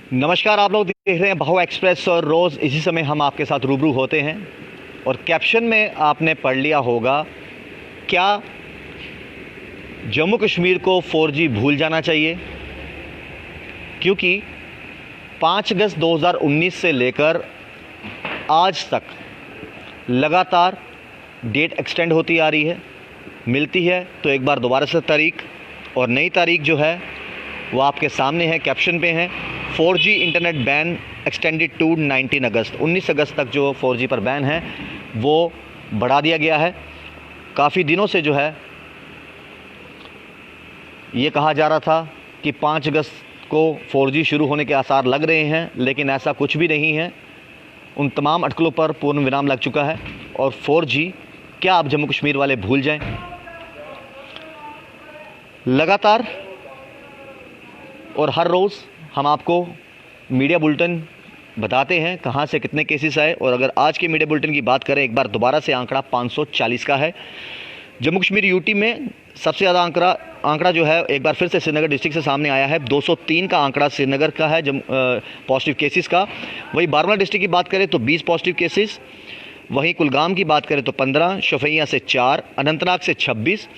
नमस्कार, आप लोग देख रहे हैं बहु एक्सप्रेस और रोज़ इसी समय हम आपके साथ रूबरू होते हैं। और कैप्शन में आपने पढ़ लिया होगा, क्या जम्मू कश्मीर को 4G भूल जाना चाहिए? क्योंकि 5 अगस्त 2019 से लेकर आज तक लगातार डेट एक्सटेंड होती आ रही है। मिलती है तो एक बार दोबारा से तारीख, और नई तारीख जो है वो आपके सामने है, कैप्शन पे है। 4G internet ban extended to 19 अगस्त। 19 अगस्त तक जो 4G पर बैन है वो बढ़ा दिया गया है। काफ़ी दिनों से जो है ये कहा जा रहा था कि 5 अगस्त को 4G शुरू होने के आसार लग रहे हैं, लेकिन ऐसा कुछ भी नहीं है। उन तमाम अटकलों पर पूर्ण विराम लग चुका है और 4G क्या आप जम्मू कश्मीर वाले भूल जाएं? लगातार और हर रोज़ हम आपको मीडिया बुलेटिन बताते हैं कहां से कितने केसेस आए। और अगर आज के मीडिया बुलेटिन की बात करें, एक बार दोबारा से आंकड़ा 540 का है। जम्मू कश्मीर यूटी में सबसे ज़्यादा आंकड़ा जो है एक बार फिर से श्रीनगर डिस्ट्रिक्ट से सामने आया है। 203 का आंकड़ा श्रीनगर का है पॉजिटिव केसेस का। वही बारामूला डिस्ट्रिक्ट की बात करें तो 20 पॉजिटिव केसेस। वहीं कुलगाम की बात करें तो 15, शोपियां से 4, अनंतनाग से 26,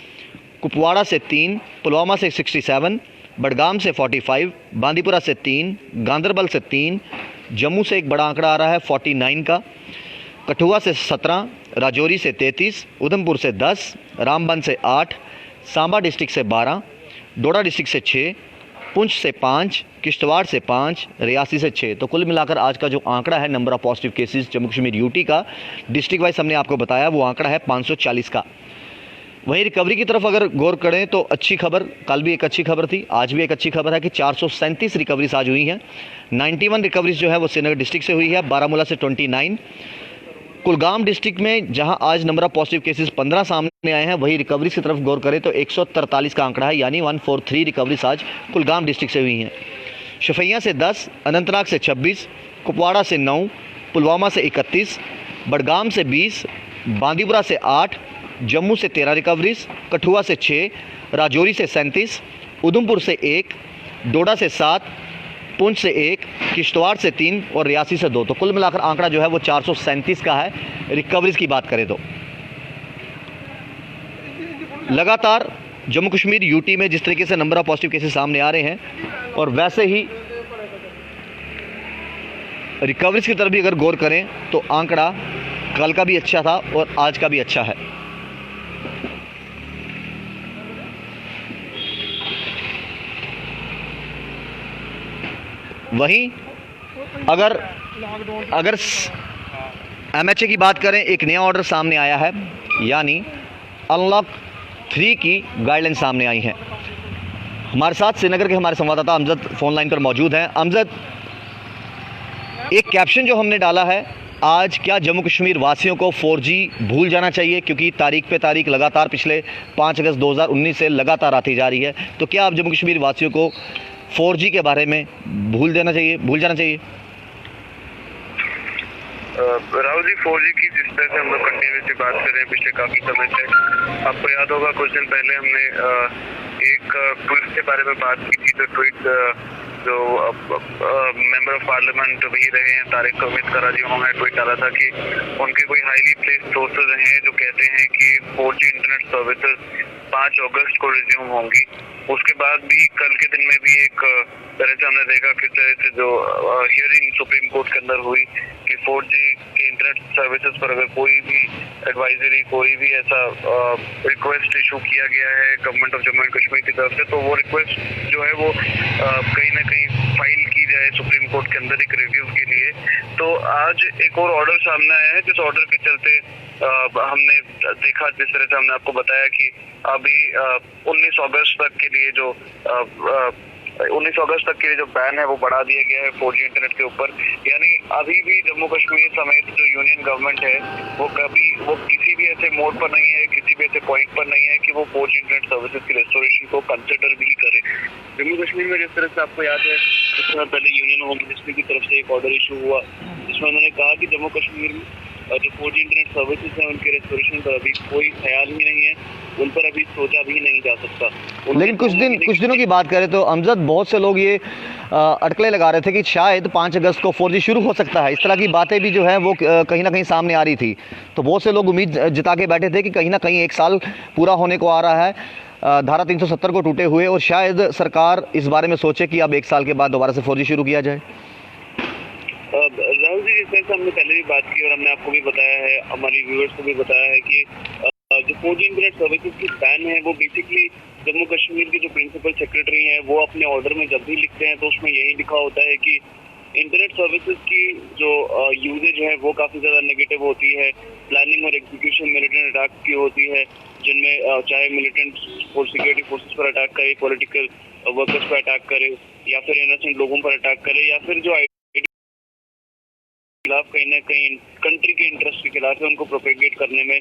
कुपवाड़ा से 3, पुलवामा से 67, बडगाम से 45, बांदीपुरा से 3, गांदरबल से 3, जम्मू से एक बड़ा आंकड़ा आ रहा है 49 का, कठुआ से 17, राजौरी से 33, उधमपुर से 10, रामबन से 8, सांबा डिस्ट्रिक्ट से 12, डोडा डिस्ट्रिक्ट से 6, पुंछ से 5, किश्तवाड़ से 5, रियासी से 6। तो कुल मिलाकर आज का जो आंकड़ा है number of positive cases Jammu Kashmir UT का, डिस्ट्रिक्ट वाइज हमने आपको बताया, वो आंकड़ा है 540 का। वहीं रिकवरी की तरफ अगर गौर करें तो अच्छी खबर, कल भी एक अच्छी खबर थी, आज भी एक अच्छी खबर है कि 437 रिकवरीज आज हुई हैं। 91 रिकवरीज जो है वो श्रीनगर डिस्ट्रिक्ट से हुई है, बारामूला से 29। कुलगाम डिस्ट्रिक्ट में जहां आज नंबर ऑफ पॉजिटिव केसेस 15 सामने आए हैं, वही रिकवरीज की तरफ गौर करें तो 143 का आंकड़ा है, यानी 143 रिकवरीज आज कुलगाम डिस्ट्रिक्ट से हुई हैं। शोपियां से 10, अनंतनाग से 26, कुपवाड़ा से 9, पुलवामा से 31, बडगाम से 20, बांदीपुरा से 8, जम्मू से 13 रिकवरीज, कठुआ से 6, राजौरी से 37, उधमपुर से 1, डोडा से 7, पुंछ से 1, किश्तवाड़ से 3 और रियासी से 2। तो कुल मिलाकर आंकड़ा जो है वो 437 का है रिकवरीज की बात करें तो। लगातार जम्मू कश्मीर यूटी में जिस तरीके से नंबर ऑफ पॉजिटिव केसेस सामने आ रहे हैं, और वैसे ही रिकवरीज की तरफ भी अगर गौर करें तो आंकड़ा कल का भी अच्छा था और आज का भी अच्छा है। वहीं अगर MHA की बात करें, एक नया ऑर्डर सामने आया है, यानी अनलॉक 3 की गाइडलाइन सामने आई है। हमारे साथ श्रीनगर के हमारे संवाददाता अमजद फ़ोन लाइन पर मौजूद हैं। अमजद, एक कैप्शन जो हमने डाला है आज, क्या जम्मू कश्मीर वासियों को 4G भूल जाना चाहिए? क्योंकि तारीख पे तारीख लगातार पिछले 5 अगस्त 2019 से लगातार आती जा रही है, तो क्या आप जम्मू कश्मीर वासियों को 4G के बारे में भूल जाना चाहिए? राहुल जी, 4G की जिस तरह से हम लोग कंटिन्यूसली बात कर रहे हैं पिछले काफी समय से, आपको याद होगा कुछ दिन पहले हमने एक ट्वीट के बारे में बात की थी। तो ट्वीट जो मेंबर ऑफ पार्लियामेंट भी रहे हैं तारिक अहमद कराची, उन्होंने ट्वीट डाला था कि उनके कोई हाईली प्लेस्ड सोर्सेज हैं जो कहते हैं कि 4G इंटरनेट सर्विसेज 5 अगस्त को रिज्यूम होंगी। उसके बाद भी कल के दिन में भी एक तरह से हमने देखा किस तरह से जो हियरिंग सुप्रीम कोर्ट के अंदर हुई कि 4G के इंटरनेट सर्विसेज पर अगर कोई भी एडवाइजरी, कोई भी ऐसा रिक्वेस्ट इशू किया गया है government of Jammu and Kashmir की तरफ से, तो वो रिक्वेस्ट जो है वो कहीं ना कहीं फाइल की जाए सुप्रीम कोर्ट के अंदर एक रिव्यू के लिए। तो आज एक और ऑर्डर सामने आया है, जिस ऑर्डर के चलते हमने देखा, जिस तरह से हमने आपको बताया कि अभी 19 अगस्त तक के लिए जो 19 अगस्त तक के लिए जो बैन है वो बढ़ा दिया गया है 4G इंटरनेट के ऊपर। यानी अभी भी जम्मू कश्मीर समेत जो यूनियन गवर्नमेंट है वो किसी भी ऐसे मोड पर नहीं है, किसी भी ऐसे पॉइंट पर नहीं है कि वो 4G इंटरनेट सर्विसेज की रेस्टोरेशन को कंसिडर भी करे। जम्मू कश्मीर में जिस तरह से आपको याद है, कुछ समय पहले यूनियन होम मिनिस्ट्री की तरफ से एक ऑर्डर इशू हुआ जिसमें उन्होंने कहा कि जम्मू कश्मीर में जो 4G इंटरनेट सर्विसेज हैं उनके रेस्टोरेशन पर अभी कोई ख्याल ही नहीं है, उन पर अभी सोचा भी नहीं जा सकता। लेकिन कुछ दिनों की बात करें तो अमजद, बहुत से लोग ये अटकलें लगा रहे थे कि शायद 5 अगस्त को 4G शुरू हो सकता है। इस तरह की बातें भी जो है वो कहीं ना कहीं सामने आ रही थी। तो बहुत से लोग उम्मीद जता के बैठे थे कि कहीं ना कहीं 1 साल पूरा होने को आ रहा है धारा 370 को टूटे हुए, और शायद सरकार इस बारे में सोचे कि अब 1 साल के बाद दोबारा से 4G शुरू किया जाए। राहुल जी, जिस तरह से हमने पहले भी बात की और हमने आपको भी बताया है, हमारी व्यूअर्स को भी बताया है कि जो 4G इंटरनेट सर्विसेज की बैन है वो बेसिकली जम्मू कश्मीर के जो प्रिंसिपल सेक्रेटरी हैं वो अपने ऑर्डर में जब भी लिखते हैं तो उसमें यही लिखा होता है कि इंटरनेट सर्विसेज की जो यूजेज है वो काफ़ी ज़्यादा नेगेटिव होती है। प्लानिंग और एग्जीक्यूशन मिलिटेंट अटैक की होती है, जिनमें चाहे मिलिटेंट और सिक्योरिटी फोर्सेस पर अटैक करे, पॉलिटिकल वर्कर्स पर अटैक करे, या फिर इनोसेंट लोगों पर अटैक करे, या फिर जो खिलाफ कहीं ना कहीं कंट्री के इंटरेस्ट के खिलाफ है उनको प्रोपेगेट करने में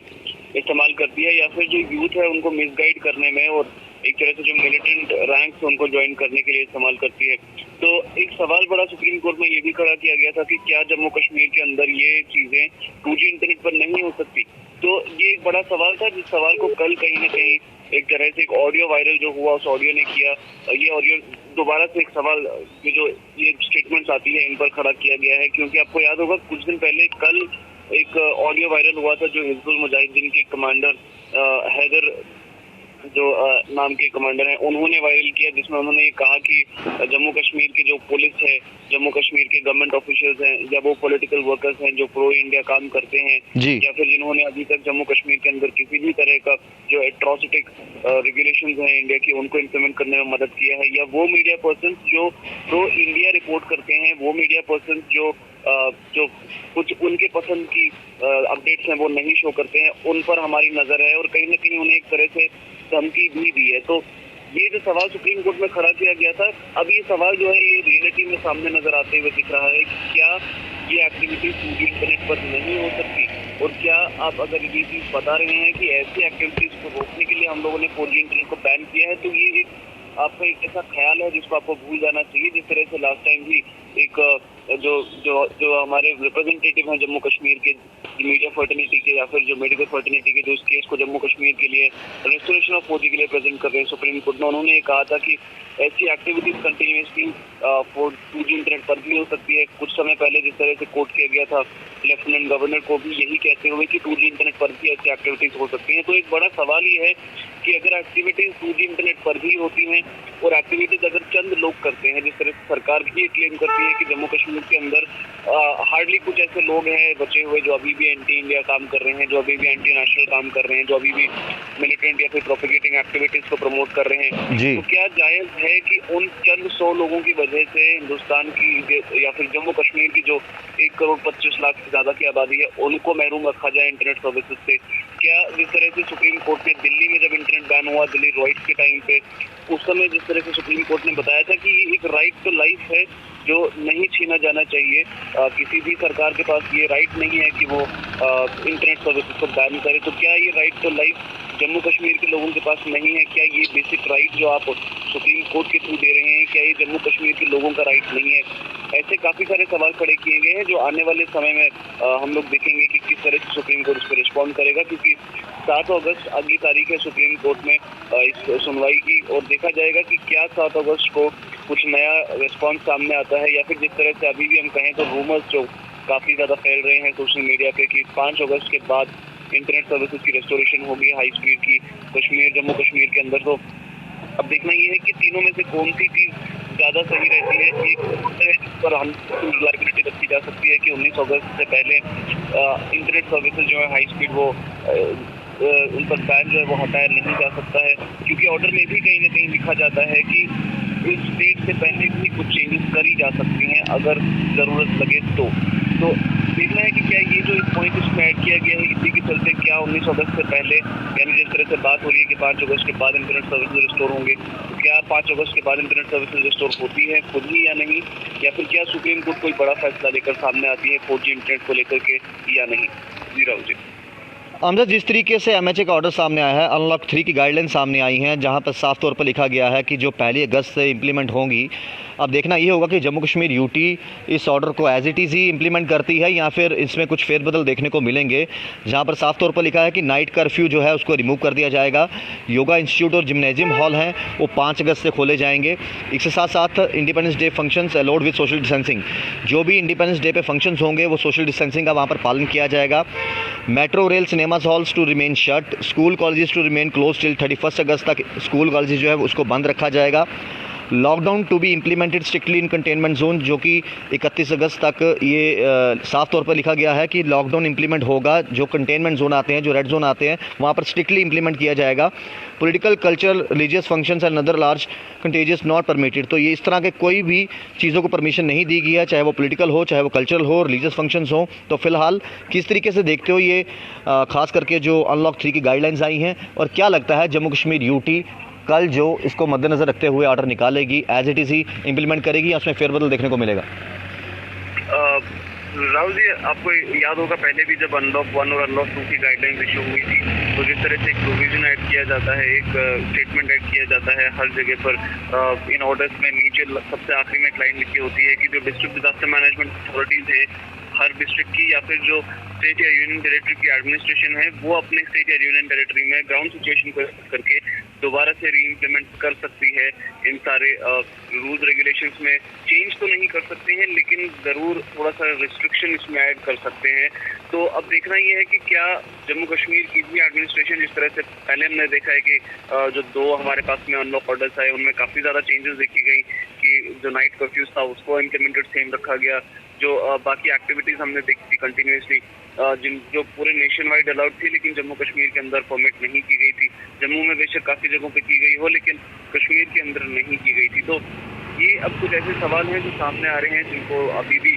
इस्तेमाल करती है, या फिर जो यूथ है उनको मिसगाइड करने में और एक तरह से जो मिलिटेंट रैंक्स उनको ज्वाइन करने के लिए इस्तेमाल करती है। तो एक सवाल बड़ा सुप्रीम कोर्ट में ये भी खड़ा किया गया था कि क्या जम्मू कश्मीर के अंदर ये चीजें 2G इंटरनेट पर नहीं हो सकती। तो ये एक बड़ा सवाल था, जिस सवाल को कल कहीं ना कहीं एक तरह से एक ऑडियो वायरल जो हुआ उस ऑडियो ने किया, ये ऑडियो दोबारा से एक सवाल जो ये स्टेटमेंट्स आती है इन पर खड़ा किया गया है। क्योंकि आपको याद होगा कुछ दिन पहले कल एक ऑडियो वायरल हुआ था जो हिजबुल मुजाहिदीन के कमांडर हैदर जो नाम के कमांडर हैं उन्होंने वायरल किया, जिसमें उन्होंने ये कहा कि जम्मू कश्मीर की जो पुलिस है, जम्मू कश्मीर के गवर्नमेंट ऑफिशियल्स हैं या वो पॉलिटिकल वर्कर्स हैं जो प्रो इंडिया काम करते हैं, या फिर जिन्होंने अभी तक जम्मू कश्मीर के अंदर किसी भी तरह का जो एट्रोसिटिक रेगुलेशंस हैं इंडिया की उनको इम्प्लीमेंट करने में मदद किया है, या वो मीडिया पर्सन जो प्रो इंडिया रिपोर्ट करते हैं, वो मीडिया पर्सन जो कुछ उनके पसंद की अपडेट्स हैं वो नहीं शो करते हैं, उन पर हमारी नजर है और कहीं ना कहीं उन्हें एक तरह से धमकी भी दी है। तो ये जो सवाल सुप्रीम कोर्ट में खड़ा किया गया था, अब ये सवाल जो है ये रियलिटी में सामने नजर आते हुए दिख रहा है कि क्या ये एक्टिविटी 2G इंटरनेट पर नहीं हो सकती, और क्या आप अगर ये चीज बता रहे हैं कि ऐसी एक्टिविटीज को रोकने के लिए हम लोगों ने 4G इंटरनेट को बैन किया है, तो ये आपका एक ऐसा ख्याल है जिसको आपको भूल जाना चाहिए। जिस तरह से लास्ट टाइम भी एक जो हमारे रिप्रेजेंटेटिव हैं जम्मू कश्मीर के मीडिया फर्टर्निटी के या फिर जो मेडिकल फर्टर्निटी के जो इस केस को जम्मू कश्मीर के लिए रेस्टोरेशन ऑफ 4G के लिए प्रेजेंट कर रहे हैं सुप्रीम कोर्ट में, उन्होंने ये कहा था कि ऐसी एक्टिविटीज कंटिन्यूसली 2G इंटरनेट पर भी हो सकती है। कुछ समय पहले जिस तरह से कोर्ट किया गया था लेफ्टिनेंट गवर्नर को भी यही कहते हुए कि 2G इंटरनेट पर भी ऐसी एक्टिविटीज हो सकती हैं। तो एक बड़ा सवाल ये है कि अगर एक्टिविटीज 2G इंटरनेट पर भी होती हैं और एक्टिविटीज अगर चंद लोग करते हैं, जिस तरह से सरकार भी ये क्लेम करती है कि जम्मू कश्मीर के अंदर हार्डली कुछ ऐसे लोग हैं बचे हुए जो अभी भी एंटी इंडिया काम कर रहे हैं, जो अभी भी एंटी नेशनल काम कर रहे हैं, जो अभी भी मिलिटेंट या फिर प्रोपेगेटिंग एक्टिविटीज को प्रमोट कर रहे हैं, तो क्या जायज है कि उन चंद 100 लोगों की वजह से हिंदुस्तान की या फिर जम्मू कश्मीर की जो 1,25,00,000 से ज्यादा की आबादी है उनको महरूम रखा जाए इंटरनेट सर्विसेज से? क्या जिस तरह से सुप्रीम कोर्ट ने दिल्ली में जब इंटरनेट बैन हुआ, दिल्ली रॉइट्स के टाइम पे, उस समय जिस तरह से सुप्रीम कोर्ट ने बताया था कि एक राइट टू लाइफ है जो नहीं छीना जाना चाहिए, किसी भी सरकार के पास ये राइट नहीं है कि वो इंटरनेट सर्विसेज को बैन करे, तो क्या ये right to life Jammu Kashmir के लोगों के पास नहीं है? क्या ये बेसिक राइट जो आप सुप्रीम कोर्ट के थ्रू दे रहे हैं, क्या ये जम्मू कश्मीर के लोगों का राइट नहीं है? ऐसे काफ़ी सारे सवाल खड़े किए गए हैं जो आने वाले समय में हम लोग देखेंगे कि किस तरह से सुप्रीम कोर्ट इस पर रिस्पॉन्ड करेगा, क्योंकि 7 अगस्त अगली तारीख है सुप्रीम कोर्ट में इस सुनवाई की, और देखा जाएगा कि क्या 7 अगस्त को कुछ नया रिस्पॉन्स सामने आता है, या फिर जिस तरह से अभी भी हम कहें तो रूमर्स जो काफ़ी ज़्यादा फैल रहे हैं सोशल मीडिया पे कि 5 अगस्त के बाद इंटरनेट सर्विसेज की रेस्टोरेशन होगी हाई स्पीड की जम्मू कश्मीर के अंदर। तो अब देखना ये है कि तीनों में से कौन सी चीज़ ज़्यादा सही रहती है। एक जिस पर हम रिलायबिलिटी रखी जा सकती है कि 19 अगस्त से पहले इंटरनेट सर्विसेज जो है हाई स्पीड वो उन पर बैन जो है वो हटाया नहीं जा सकता है, क्योंकि ऑर्डर में भी कहीं ना कहीं लिखा जाता है कि इस डेट से पहले भी कुछ चेंजेस करी जा सकती हैं अगर ज़रूरत लगे तो देखना है कि क्या ये जो पॉइंट इसमें ऐड किया गया है इसी के चलते क्या 19 अगस्त से पहले, यानी जिस तरह से बात हो रही है कि 5 अगस्त के बाद इंटरनेट सर्विसेज रिस्टोर होंगे, तो क्या 5 अगस्त के बाद इंटरनेट सर्विसेज रिस्टोर होती है खुद ही या नहीं, या फिर क्या सुप्रीम कोर्ट कोई बड़ा फैसला लेकर सामने आती है 4G इंटरनेट को लेकर के या नहीं? जी राहुल जी। अमजद, जिस तरीके से एमएचए का ऑर्डर सामने आया है, अनलॉक 3 की गाइडलाइन सामने आई हैं, जहां पर साफ तौर पर लिखा गया है कि जो 1 अगस्त से इंप्लीमेंट होंगी। अब देखना ये होगा कि जम्मू कश्मीर यूटी इस ऑर्डर को एज इट इज़ ही इंप्लीमेंट करती है या फिर इसमें कुछ फेरबदल देखने को मिलेंगे, जहां पर साफ तौर पर लिखा है कि नाइट कर्फ्यू जो है उसको रिमूव कर दिया जाएगा। योगा इंस्टीट्यूट और जिम्नेजियम हॉल हैं वो 5 अगस्त से खोले जाएंगे। इसके साथ साथ independence day functions allowed with social distancing, जो भी इंडिपेंडेंस डे पे फंक्शंस होंगे वो सोशल डिस्टेंसिंग का वहाँ पर पालन किया जाएगा। Metro rail cinemas halls to remain shut, school colleges to remain close till 31 अगस्त तक स्कूल कॉलेजेस जो है उसको बंद रखा जाएगा। Lockdown to be implemented strictly in containment zone, जो कि 31 अगस्त तक ये साफ तौर पर लिखा गया है कि लॉकडाउन इंप्लीमेंट होगा। जो कंटेनमेंट जोन आते हैं, जो रेड जोन आते हैं, वहाँ पर स्ट्रिक्टली इंप्लीमेंट किया जाएगा। Political, cultural, religious functions and other large contagious not permitted. तो ये इस तरह के कोई भी चीज़ों को परमिशन नहीं दी गई है, चाहे वो पॉलिटिकल हो, चाहे वो कल्चरल हो, रिलीजियस फंक्शंस हो। तो फिलहाल किस तरीके से देखते हो ये खास करके जो अनलॉक 3 की गाइडलाइंस आई हैं, और क्या लगता है जम्मू कश्मीर यूटी कल जो इसको मद्देनजर रखते हुए ऑर्डर निकालेगी, एज इट इज़ ही इंप्लीमेंट करेगी या उसमें फेरबदल देखने को मिलेगा? राहुल जी, आपको याद होगा पहले भी जब अनलॉक 1 और अनलॉक 2 की गाइडलाइंस इशू हुई थी, तो जिस तरह से एक प्रोविजन ऐड किया जाता है, एक स्टेटमेंट ऐड किया जाता है हर जगह पर इन ऑर्डर्स में, नीचे सबसे आखिरी में एक लाइन लिखी होती है कि जो डिस्ट्रिक्ट डिजास्टर मैनेजमेंट अथॉरिटीज़ हैं हर डिस्ट्रिक्ट की, या फिर जो स्टेट या यूनियन टेरिटरी की एडमिनिस्ट्रेशन है, वो अपने स्टेट या यूनियन टेरिटरी में ग्राउंड सिचुएशन को करके दोबारा से री इम्प्लीमेंट कर सकती है। इन सारे रूल्स रेगुलेशंस में चेंज तो नहीं कर सकते हैं, लेकिन ज़रूर थोड़ा सा रिस्ट्रिक्शन इसमें ऐड कर सकते हैं। तो अब देखना ये है कि क्या जम्मू कश्मीर की भी एडमिनिस्ट्रेशन, जिस तरह से पहले हमने देखा है कि जो 2 हमारे पास में अनलॉक ऑर्डर्स आए उनमें काफ़ी ज़्यादा चेंजेस देखी गई, कि जो नाइट कर्फ्यूज था उसको इम्प्लीमेंटेड सेम रखा गया, जो बाकी एक्टिविटीज़ हमने देखी थी कंटिन्यूसली जो पूरे नेशन वाइड अलाउड थी, लेकिन जम्मू कश्मीर के अंदर परमिट नहीं की गई थी। जम्मू में बेशक काफ़ी जगहों पे की गई हो, लेकिन कश्मीर के अंदर नहीं की गई थी। तो ये अब कुछ ऐसे सवाल हैं जो सामने आ रहे हैं, जिनको अभी भी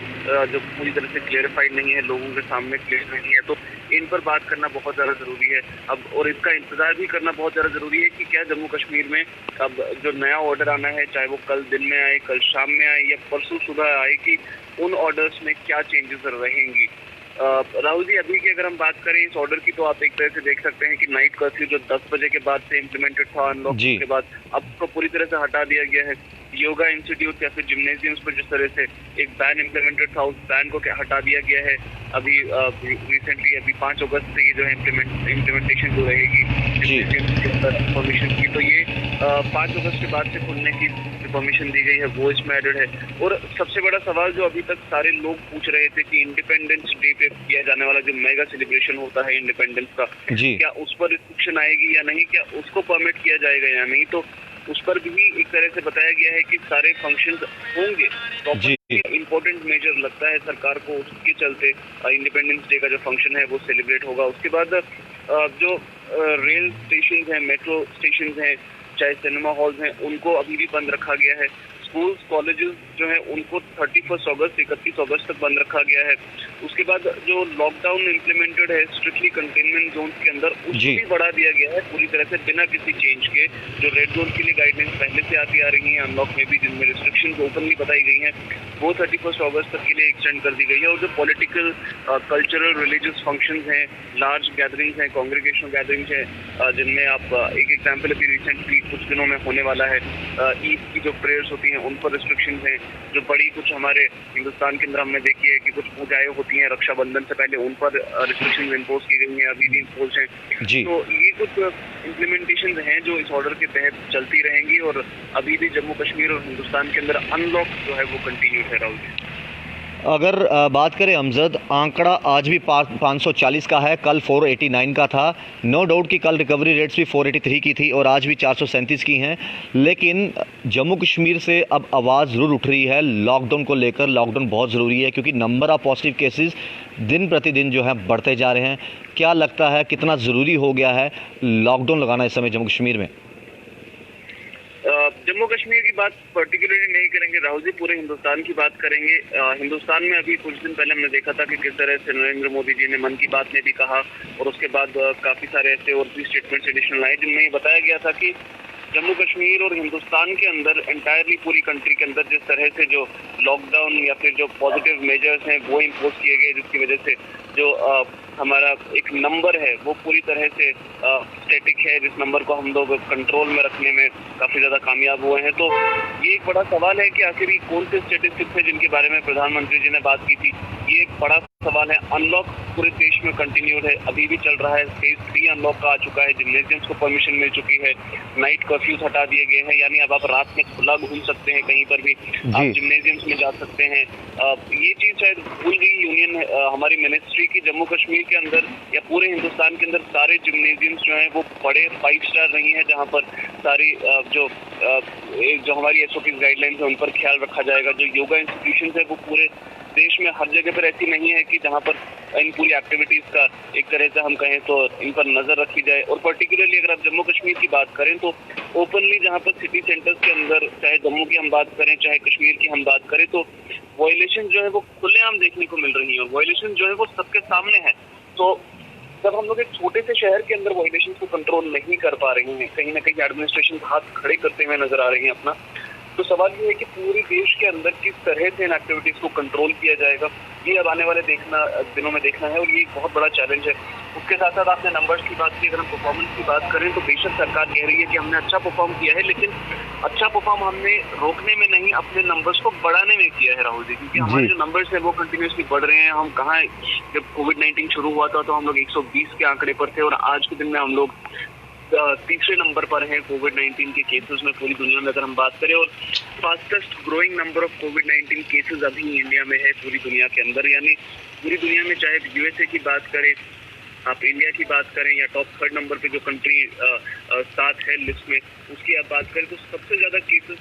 जो पूरी तरह से क्लियरिफाइड नहीं है, लोगों के सामने क्लियर नहीं है, तो इन पर बात करना बहुत ज़्यादा ज़रूरी है अब, और इसका इंतज़ार भी करना बहुत ज़्यादा ज़रूरी है कि क्या जम्मू कश्मीर में अब जो नया ऑर्डर आना है, चाहे वो कल दिन में आए, कल शाम में आए या परसों सुबह आए, कि उन ऑर्डर्स में क्या चेंजेस रहेंगी। राहुल जी, अभी की अगर हम बात करें इस ऑर्डर की, तो आप एक तरह से देख सकते हैं कि नाइट कर्फ्यू जो 10 बजे के बाद से इम्प्लीमेंटेड था अनलॉक के बाद, अब तो पूरी तरह से हटा दिया गया है। योगा इंस्टीट्यूट या फिर जिम्नेजियम्स पर जिस तरह से एक बैन इम्प्लीमेंटेड था, उस बैन को हटा दिया गया है। अभी रिसेंटली अभी 5 अगस्त से ये जो है इम्प्लीमेंटेशन जो रहेगी परमिशन की, तो ये 5 अगस्त के बाद से खुलने की परमिशन दी गई है वो इसमें एडेड है। और सबसे बड़ा सवाल जो अभी तक सारे लोग पूछ रहे थे कि इंडिपेंडेंस डे पे किया जाने वाला जो मेगा सेलिब्रेशन होता है इंडिपेंडेंस का, क्या उस पर रिस्ट्रिक्शन आएगी या नहीं, क्या उसको परमिट किया जाएगा या नहीं, तो उस पर भी एक तरह से बताया गया है कि सारे फंक्शंस होंगे। तो इम्पोर्टेंट मेजर लगता है सरकार को, उसके चलते इंडिपेंडेंस डे का जो फंक्शन है वो सेलिब्रेट होगा। उसके बाद जो रेल स्टेशन हैं, मेट्रो स्टेशन हैं, चाहे सिनेमा हॉल्स हैं, उनको अभी भी बंद रखा गया है। स्कूल्स, कॉलेजेस जो है उनको 31 अगस्त 31 अगस्त तक बंद रखा गया है। उसके बाद जो लॉकडाउन इम्प्लीमेंटेड है स्ट्रिक्टली कंटेनमेंट जोन के अंदर, उसको भी बढ़ा दिया गया है पूरी तरह से बिना किसी चेंज के। जो रेड जोन के लिए गाइडलाइंस पहले से आती आ रही हैं अनलॉक में भी, जिनमें रिस्ट्रिक्शंस ओपनली बताई गई हैं, वो 31 अगस्त तक के लिए एक्सटेंड कर दी गई है। और जो पॉलिटिकल, कल्चरल, रिलीजियस फंक्शंस हैं, लार्ज गैदरिंग्स हैं, कांग्रेगेशनल गैदरिंग्स हैं, जिनमें आप एक एग्जाम्पल अभी रिसेंटली कुछ दिनों में होने वाला है, ईद की जो प्रेयर्स होती हैं उन पर रिस्ट्रिक्शंस हैं। जो बड़ी कुछ हमारे हिंदुस्तान के अंदर हमने देखी है कि कुछ पूजाएं होती हैं रक्षाबंधन से पहले, उन पर रिस्ट्रिक्शंस इम्पोज की गई हैं, अभी भी इम्पोज हैं। तो ये कुछ इम्प्लीमेंटेशन हैं जो इस ऑर्डर के तहत चलती रहेंगी, और अभी भी जम्मू कश्मीर और हिंदुस्तान के अंदर अनलॉक जो है वो कंटिन्यू है। राहुल, अगर बात करें अमजद, आंकड़ा आज भी 540 का है, कल 489 का था। नो डाउट कि कल रिकवरी रेट्स भी 483 की थी और आज भी 437 की हैं, लेकिन जम्मू कश्मीर से अब आवाज़ ज़रूर उठ रही है लॉकडाउन को लेकर। लॉकडाउन बहुत ज़रूरी है क्योंकि नंबर ऑफ़ पॉजिटिव केसेस दिन प्रतिदिन जो है बढ़ते जा रहे हैं। क्या लगता है कितना ज़रूरी हो गया है लॉकडाउन लगाना इस समय जम्मू कश्मीर में? जम्मू कश्मीर की बात पर्टिकुलरली नहीं करेंगे राहुल जी, पूरे हिंदुस्तान की बात करेंगे। हिंदुस्तान में अभी कुछ दिन पहले हमने देखा था कि किस तरह से नरेंद्र मोदी जी ने मन की बात में भी कहा, और उसके बाद काफ़ी सारे ऐसे और भी स्टेटमेंट्स एडिशनल आए जिनमें ये बताया गया था कि जम्मू कश्मीर और हिंदुस्तान के अंदर, एंटायरली पूरी कंट्री के अंदर जिस तरह से जो लॉकडाउन या फिर जो पॉजिटिव मेजर्स हैं वो इम्पोज किए गए, जिसकी वजह से जो हमारा एक नंबर है वो पूरी तरह से स्टैटिक है, जिस नंबर को हम लोग कंट्रोल में रखने में काफी ज्यादा कामयाब हुए हैं। तो ये एक बड़ा सवाल है कि आखिर कौन से स्टैटिस्टिक्स है जिनके बारे में प्रधानमंत्री जी ने बात की थी। ये एक बड़ा सवाल है। अनलॉक पूरे देश में कंटिन्यूड है, अभी भी चल रहा है। फेज 3 अनलॉक का आ चुका है, जिम्नेजियम्स को परमिशन मिल चुकी है, नाइट कर्फ्यूज हटा दिए गए हैं, यानी अब आप रात में खुला घूम सकते हैं, कहीं पर भी आप जिम्नेजियम्स में जा सकते हैं। ये चीज शायद भूल गई यूनियन हमारी मिनिस्ट्री की। जम्मू कश्मीर के अंदर या पूरे हिंदुस्तान के अंदर सारे जिम्नेजियम्स जो हैं वो बड़े 5 स्टार नहीं है, जहाँ पर सारी जो हमारी SOPs गाइडलाइंस है उन पर ख्याल रखा जाएगा। जो योगा इंस्टीट्यूशन है वो पूरे देश में हर जगह पर ऐसी नहीं है कि जहाँ पर इन पूरी एक्टिविटीज का एक तरह से हम कहें तो इन पर नजर रखी जाए। और पर्टिकुलरली अगर आप जम्मू कश्मीर की बात करें तो ओपनली जहाँ पर सिटी सेंटर्स के अंदर, चाहे जम्मू की हम बात करें चाहे कश्मीर की हम बात करें, तो वायलेशन जो है वो खुलेआम देखने को मिल रही है और वायलेशन जो है वो सबके सामने है। तो जब हम लोग एक छोटे से शहर के अंदर वायलेशन को कंट्रोल नहीं कर पा रहे हैं, कहीं ना कहीं एडमिनिस्ट्रेशन हाथ खड़े करते हुए नजर आ रही है अपना, तो सवाल ये है कि पूरे देश के अंदर किस तरह से इन एक्टिविटीज को कंट्रोल किया जाएगा, ये अब आने वाले दिनों में देखना है और ये बहुत बड़ा चैलेंज है। उसके साथ साथ आपने नंबर्स की बात की, अगर हम परफॉर्मेंस की बात करें तो बेशक सरकार कह रही है कि हमने अच्छा परफॉर्म किया है, लेकिन अच्छा परफॉर्म हमने रोकने में नहीं, अपने नंबर्स को बढ़ाने में किया है राहुल जी, क्योंकि हमारे जो नंबर्स है वो कंटिन्यूसली बढ़ रहे हैं। हम कहाँ, जब कोविड-19 शुरू हुआ था तो हम लोग 120 के आंकड़े पर थे और आज के दिन में हम लोग तीसरे नंबर पर हैं कोविड-19 के केसेस में पूरी दुनिया में अगर हम बात करें। और fastest growing number of covid cases अभी इंडिया में है पूरी दुनिया के अंदर, यानी पूरी दुनिया में चाहे USA की बात करें, आप इंडिया की बात करें या टॉप 3rd नंबर पे जो कंट्री साथ है लिस्ट में उसकी आप बात करें, तो सबसे ज्यादा केसेस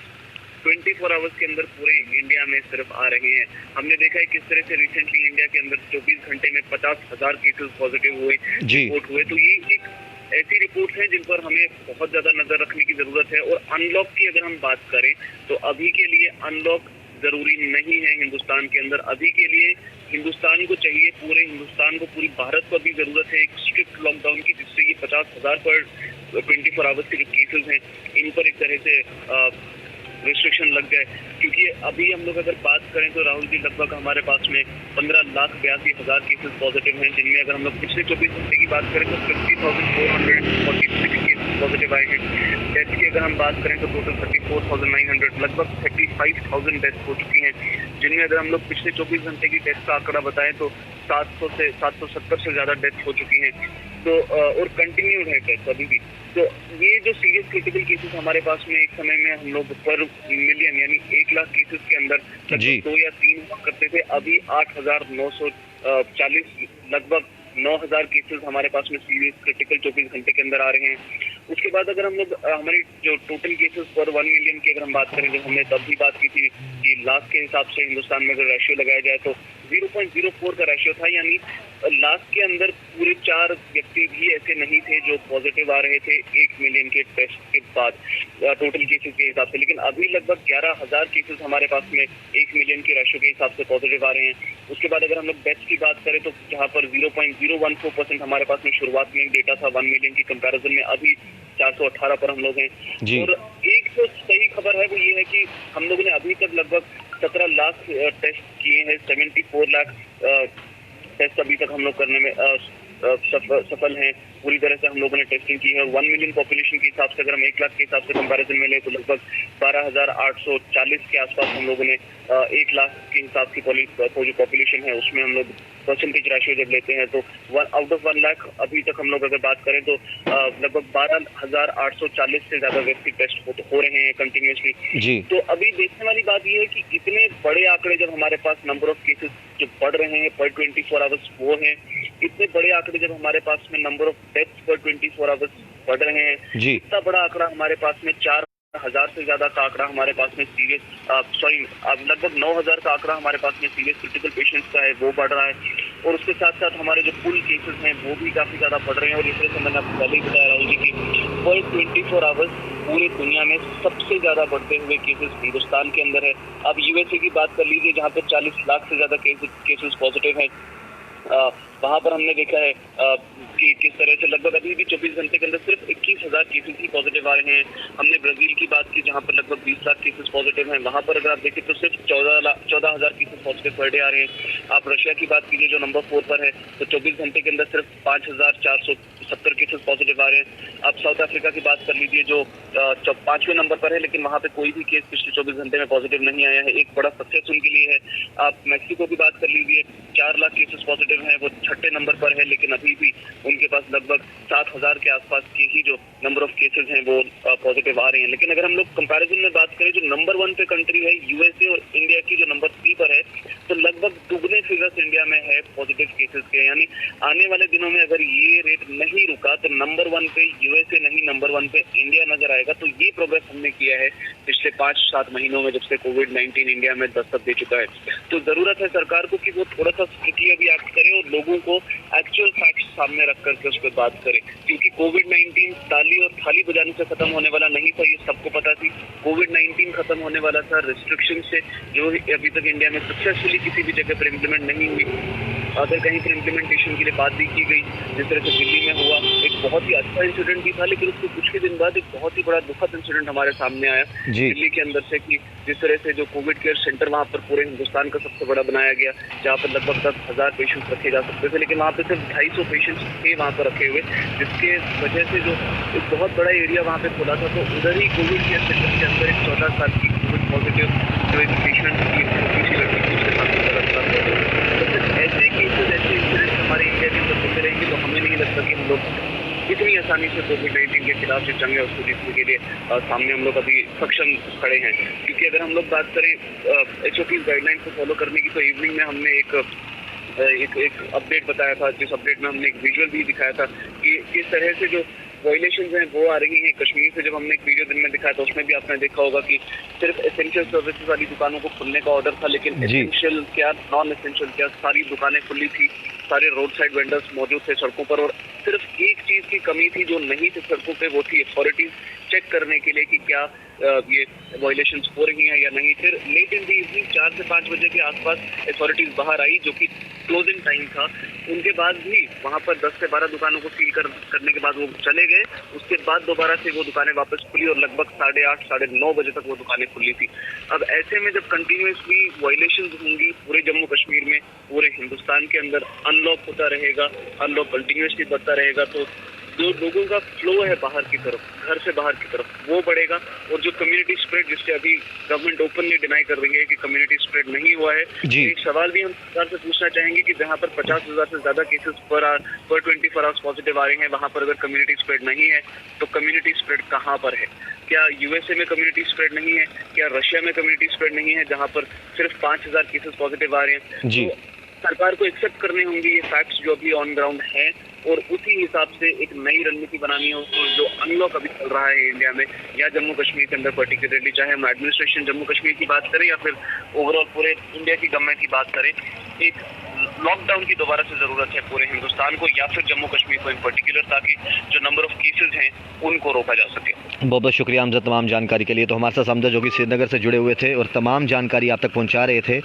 24 आवर्स के अंदर पूरे इंडिया में सिर्फ आ रहे हैं। हमने देखा है किस तरह से रिसेंटली इंडिया के अंदर 24 घंटे में 50,000 केसेस पॉजिटिव हुए, रिपोर्ट हुए। तो ये एक ऐसी रिपोर्ट है जिन पर हमें बहुत ज्यादा नजर रखने की जरूरत है। और अनलॉक की अगर हम बात करें तो अभी के लिए अनलॉक जरूरी नहीं है हिंदुस्तान के अंदर। अभी के लिए हिंदुस्तान को चाहिए, पूरे हिंदुस्तान को, पूरी भारत को अभी जरूरत है एक स्ट्रिक्ट लॉकडाउन की, जिससे ये 50,000 पर 24 आवर्स के जो केसेस हैं इन पर एक तरह से रिस्ट्रिक्शन लग जाए। क्योंकि अभी हम लोग अगर बात करें तो राहुल जी लगभग हमारे पास में 15,82,000 केसेस पॉजिटिव हैं, जिनमें अगर हम लोग पिछले 24 घंटे की बात करें तो 50,446 केसेस पॉजिटिव आए हैं। डेथ की अगर हम बात करें तो टोटल 34,900, लगभग 35,000 डेथ हो चुकी हैं, जिनमें अगर हम लोग पिछले 24 घंटे की डेथ का आंकड़ा बताएं तो 770 से ज्यादा डेथ हो चुकी हैं। तो और कंटिन्यूड है डेथ अभी भी। तो ये जो सीरियस क्रिटिकल केसेस हमारे पास में एक समय में हम लोग पर मिलियन यानी 1 लाख केसेस के अंदर 2 या 3 हुआ करते थे, अभी 8,940 लगभग 9,000 केसेस हमारे पास में सीरियस क्रिटिकल 24 घंटे के अंदर आ रहे हैं। उसके बाद अगर हम लोग हमारी जो टोटल केसेस पर 1 मिलियन की अगर हम बात करें, जब हमने तब भी बात की थी कि लाख के हिसाब से हिंदुस्तान में अगर रेशियो लगाया जाए तो 0.04 का रेशियो था, यानी लाख के अंदर पूरे 4 व्यक्ति भी ऐसे नहीं थे जो पॉजिटिव आ रहे थे 1 मिलियन के टेस्ट के बाद टोटल केसेस के हिसाब से। लेकिन अभी लगभग 11,000 केसेस हमारे पास में 1 मिलियन के रेशियो के हिसाब से पॉजिटिव आ रहे हैं। उसके बाद अगर हम लोग डेथ की बात करें तो जहाँ पर 0.014% हमारे पास में शुरुआत में डेटा था 1 मिलियन की कंपैरिजन में, अभी 418 पर हम लोग हैं। और एक तो सही खबर है वो ये है कि हम लोगों ने अभी तक लगभग 17 लाख टेस्ट किए हैं, 74 लाख टेस्ट अभी तक हम लोग करने में सफल हैं। पूरी तरह से हम लोगों ने टेस्टिंग की है। 1 मिलियन पॉपुलेशन के हिसाब से अगर हम 1 लाख के हिसाब से कंपैरिजन में ले तो लगभग 12,840 के आसपास हम लोगों ने 1 लाख के हिसाब की जो पॉपुलेशन है उसमें हम लोग परसेंटेज रेशियो जब लेते हैं तो आउट ऑफ 1 लाख अभी तक हम लोग अगर बात करें तो लगभग 12,840 से ज्यादा व्यक्ति टेस्ट हो रहे हैं कंटिन्यूसली। तो अभी देखने वाली बात ये है कि इतने बड़े आंकड़े जब हमारे पास नंबर ऑफ केसेस जो बढ़ रहे हैं पर 24 आवर्स वो हैं, इतने बड़े आंकड़े जब हमारे पास में नंबर ऑफ डेथ्स पर 24 आवर्स बढ़ रहे हैं, इतना बड़ा आंकड़ा हमारे पास में 4,000 से ज्यादा का आंकड़ा हमारे पास में सीरियस लगभग 9,000 का आंकड़ा हमारे पास में सीरियस क्रिटिकल पेशेंट्स का है वो बढ़ रहा है। और उसके साथ साथ हमारे जो कुल केसेस हैं वो भी काफी ज्यादा बढ़ रहे हैं। और इस तरह से मैंने आपको पहले ही बताया राहुल जी की पर 24 आवर्स पूरी दुनिया में सबसे ज्यादा बढ़ते हुए केसेस हिंदुस्तान के अंदर है। अब USA की बात कर लीजिए जहाँ पे 40 लाख से ज्यादा केसेस पॉजिटिव है, वहां पर हमने देखा है कि किस तरह से लगभग अभी भी 24 घंटे के अंदर सिर्फ 21,000 केसेस ही पॉजिटिव आ रहे हैं। हमने ब्राजील की बात की जहां पर लगभग 20 लाख केसेस पॉजिटिव हैं, वहां पर अगर आप देखें तो सिर्फ 14,000 केसेस पॉजिटिव पर डे आ रहे हैं। आप रशिया की बात कीजिए जो नंबर 4 पर है, तो 24 घंटे के अंदर सिर्फ 5,470 केसेस पॉजिटिव आ रहे हैं। आप साउथ अफ्रीका की बात कर लीजिए जो 5वें नंबर पर है, लेकिन वहां पे कोई भी केस पिछले 24 घंटे में पॉजिटिव नहीं आया है, एक बड़ा सक्सेस उनके लिए है। आप मैक्सिको की बात कर लीजिए, 4 लाख केसेस पॉजिटिव हैं, वो 6ठे नंबर पर है, लेकिन अभी भी उनके पास लगभग 7,000 के आसपास के ही जो नंबर ऑफ केसेस हैं वो पॉजिटिव आ रहे हैं। लेकिन अगर हम लोग कंपैरिजन में बात करें, जो नंबर 1 पे कंट्री है यूएसए और इंडिया की जो नंबर 3 पर है, तो लगभग दुगने फिगर्स इंडिया में है पॉजिटिव केसेस के। यानी आने वाले दिनों में अगर ये रेट नहीं रुका तो नंबर 1 पे यूएसए नहीं, नंबर 1 पे इंडिया नजर आएगा। तो ये प्रोग्रेस हमने किया है पिछले 5-7 महीनों में, जब से कोविड-19 इंडिया में दस्तक दे चुका है। तो जरूरत है सरकार को कि वो थोड़ा सा स्ट्रिक्टली अभी एक्ट करे और लोगों को एक्चुअल फैक्ट्स सामने रख करके उस पर बात करे, क्योंकि कोविड-19 ताली और थाली बजाने से खत्म होने वाला नहीं था, ये सबको पता थी। कोविड-19 खत्म होने वाला था रिस्ट्रिक्शन से, जो अभी तक इंडिया में सक्सेसफुली किसी भी जगह पर इम्प्लीमेंट नहीं हुई। अगर कहीं पर इम्प्लीमेंटेशन के लिए बात भी की गई, जिस तरह से दिल्ली में हुआ, एक बहुत ही अच्छा इंसिडेंट भी था, लेकिन उसके कुछ ही दिन बाद एक बहुत ही बड़ा दुखद इंसिडेंट हमारे सामने आया दिल्ली के अंदर से, कि जिस तरह से जो कोविड केयर सेंटर वहाँ पर पूरे हिंदुस्तान का सबसे बड़ा बनाया गया, जहाँ पर लगभग 10,000 पेशेंट्स रखे जा सकते थे, लेकिन वहाँ पे सिर्फ 250 पेशेंट्स थे वहाँ पर रखे हुए, जिसके वजह से जो एक बहुत बड़ा एरिया वहाँ पे खोला था, तो उधर ही कोविड केयर सेंटर के अंदर एक 14 साल की कोविड पॉजिटिव जो एक पेशेंट की छोटी सी लड़की थी, उसके साथ ऐसे केसेस, ऐसे इंसिडेंट्स हमारे इंडिया के अंदर होते रहेंगे, तो हमें नहीं लगता कि हम लोग इतनी आसानी से कोविड-19 के खिलाफ जो जंग है उसको जीतने के लिए सामने हम लोग अभी सक्षम खड़े हैं। क्योंकि अगर हम लोग बात करें HOPs गाइडलाइन को फॉलो करने की, तो इवनिंग में हमने एक अपडेट बताया था, जिस अपडेट में हमने एक विजुअल भी दिखाया था कि किस तरह से जो वायलेशंस हैं वो आ रही हैं। कश्मीर से जब हमने एक वीडियो दिन में दिखाया तो उसमें भी आपने देखा होगा कि सिर्फ एसेंशियल सर्विसेज वाली दुकानों को खुलने का ऑर्डर था, लेकिन एसेंशियल क्या, नॉन एसेंशियल क्या, सारी दुकानें खुली थी, सारे रोड साइड वेंडर्स मौजूद थे सड़कों पर, और सिर्फ एक चीज की कमी थी जो नहीं थी सड़कों पे, वो थी अथॉरिटीज चेक करने के लिए कि क्या ये वायलेशंस हो रही हैं या नहीं। फिर लेट इन द इवनिंग 4 से 5 बजे के आसपास अथॉरिटीज बाहर आई, जो कि क्लोजिंग टाइम था। उनके बाद भी वहां पर 10 से 12 दुकानों को सील करने के बाद वो चले गए। उसके बाद दोबारा से वो दुकानें वापस खुली और लगभग 8:30 साढ़े 9 बजे तक वो दुकानें खुली थी। अब ऐसे में जब कंटिन्यूसली वायलेशंस होंगी पूरे जम्मू कश्मीर में, पूरे हिंदुस्तान के अंदर अनलॉक होता रहेगा, अनलॉक कंटिन्यूसली बढ़ता रहेगा, तो जो लोगों का फ्लो है बाहर की तरफ, घर से बाहर की तरफ, वो बढ़ेगा। और जो कम्युनिटी स्प्रेड, जिससे अभी गवर्नमेंट ओपनली डिनाई कर रही है कि कम्युनिटी स्प्रेड नहीं हुआ है, एक सवाल भी हम सरकार से पूछना चाहेंगे कि जहां पर 50,000 से ज्यादा केसेस पर 24 आवर्स पॉजिटिव आ रहे हैं, वहां पर अगर कम्युनिटी स्प्रेड नहीं है तो कम्युनिटी स्प्रेड कहाँ पर है? क्या यूएसए में कम्युनिटी स्प्रेड नहीं है? क्या रशिया में कम्युनिटी स्प्रेड नहीं है, जहाँ पर सिर्फ 5,000 केसेस पॉजिटिव आ रहे हैं? तो सरकार को एक्सेप्ट करने होंगे ये फैक्ट्स जो अभी ऑन ग्राउंड हैं, और उसी हिसाब से एक नई रणनीति बनानी हो। तो जो अनलॉक अभी चल रहा है इंडिया में या जम्मू कश्मीर के अंदर पर्टिकुलरली, चाहे हम एडमिनिस्ट्रेशन जम्मू कश्मीर की बात करें या फिर ओवरऑल पूरे इंडिया की गवर्नमेंट की बात करें, एक लॉकडाउन की दोबारा से जरूरत है पूरे हिंदुस्तान को या फिर जम्मू कश्मीर को इन पर्टिकुलर, ताकि जो नंबर ऑफ केसेस हैं उनको रोका जा सके। बहुत बहुत शुक्रिया हमजा तमाम जानकारी के लिए। तो हमारे साथ हमजा जो कि श्रीनगर से जुड़े हुए थे और तमाम जानकारी आप तक पहुँचा रहे थे।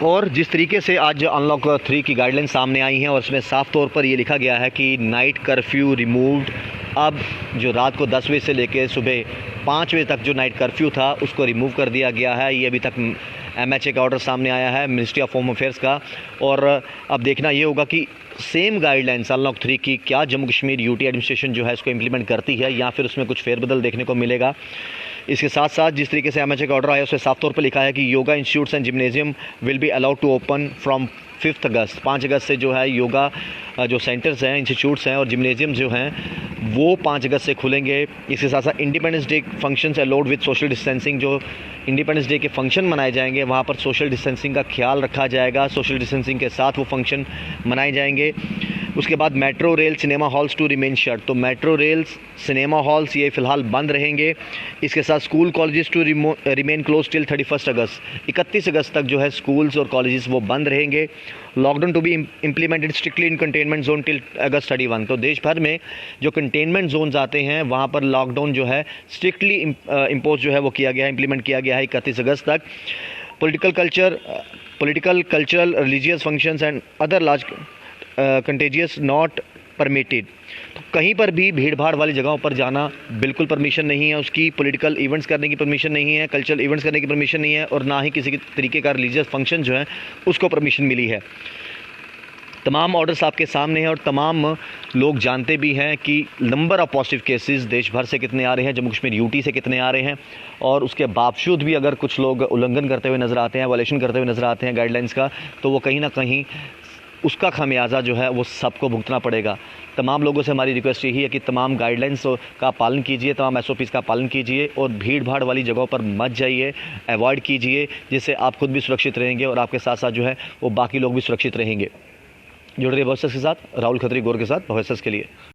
और जिस तरीके से आज अनलॉक 3 की गाइडलाइन सामने आई हैं और उसमें साफ तौर पर ये लिखा गया है कि नाइट कर्फ्यू रिमूव्ड। अब जो रात को 10 बजे से लेकर सुबह 5 बजे तक जो नाइट कर्फ्यू था उसको रिमूव कर दिया गया है। ये अभी तक MHA का ऑर्डर सामने आया है, मिनिस्ट्री ऑफ होम अफेयर्स का। और अब देखना ये होगा कि सेम गाइडलाइंस अनलॉक 3 की क्या जम्मू कश्मीर यूटी एडमिनिस्ट्रेशन जो है इसको इम्प्लीमेंट करती है या फिर उसमें कुछ फेरबदल देखने को मिलेगा। इसके साथ साथ जिस तरीके से MHA का ऑर्डर आया उसमें साफ तौर पर लिखा है कि yoga institutes and gymnasium will be allowed to open from 5 अगस्त। 5 अगस्त से जो है योगा जो सेंटर्स हैं, इंस्टीट्यूट्स हैं और जिम्नेजियम जो हैं वो 5 अगस्त से खुलेंगे। इसके साथ साथ independence day functions allowed with social distancing. जो इंडिपेंडेंस डे के फंक्शन मनाए जाएंगे वहाँ पर सोशल डिस्टेंसिंग का ख्याल रखा जाएगा, सोशल डिस्टेंसिंग के साथ वो फंक्शन मनाए जाएंगे। उसके बाद metro rail cinema halls to remain shut. तो मेट्रो रेल्स सिनेमा हॉल्स ये फ़िलहाल बंद रहेंगे। इसके साथ school colleges to remain close till 31 अगस्त। 31 अगस्त तक जो है स्कूल्स और कॉलेजेस वो बंद रहेंगे। Lockdown to be implemented strictly in containment zone till अगस्त 31। तो देश भर में जो कंटेनमेंट जोन्स आते हैं वहाँ पर लॉकडाउन जो है स्ट्रिक्टली इम्पोज जो है वो किया गया है, इम्प्लीमेंट किया गया है 31 अगस्त तक। Political cultural religious functions and other large contagious not permitted. तो कहीं पर भी भीड़ भाड़ वाली जगहों पर जाना बिल्कुल परमिशन नहीं है, उसकी पॉलिटिकल इवेंट्स करने की परमिशन नहीं है, कल्चरल इवेंट्स करने की परमिशन नहीं है, और ना ही किसी तरीके का रिलीजियस फंक्शन जो है उसको परमिशन मिली है। तमाम ऑर्डर्स आपके सामने हैं और तमाम लोग जानते भी हैं कि नंबर ऑफ़ पॉजिटिव केसेस देश भर से कितने आ रहे हैं, जम्मू कश्मीर यूटी से कितने आ रहे हैं, और उसके बावजूद भी अगर कुछ लोग उल्लंघन करते हुए नज़र आते हैं, वायलेशन करते हुए नज़र आते हैं गाइडलाइंस का, तो वो कहीं ना कहीं उसका खामियाजा जो है वो सबको भुगतना पड़ेगा। तमाम लोगों से हमारी रिक्वेस्ट यही है कि तमाम गाइडलाइंस का पालन कीजिए, तमाम SOPs का पालन कीजिए और भीड़ भाड़ वाली जगहों पर मत जाइए, अवॉइड कीजिए, जिससे आप खुद भी सुरक्षित रहेंगे और आपके साथ साथ जो है वो बाकी लोग भी सुरक्षित रहेंगे। जुड़ रहिए भविष्य के साथ, राहुल खत्री गौर के साथ, भविष्य के लिए।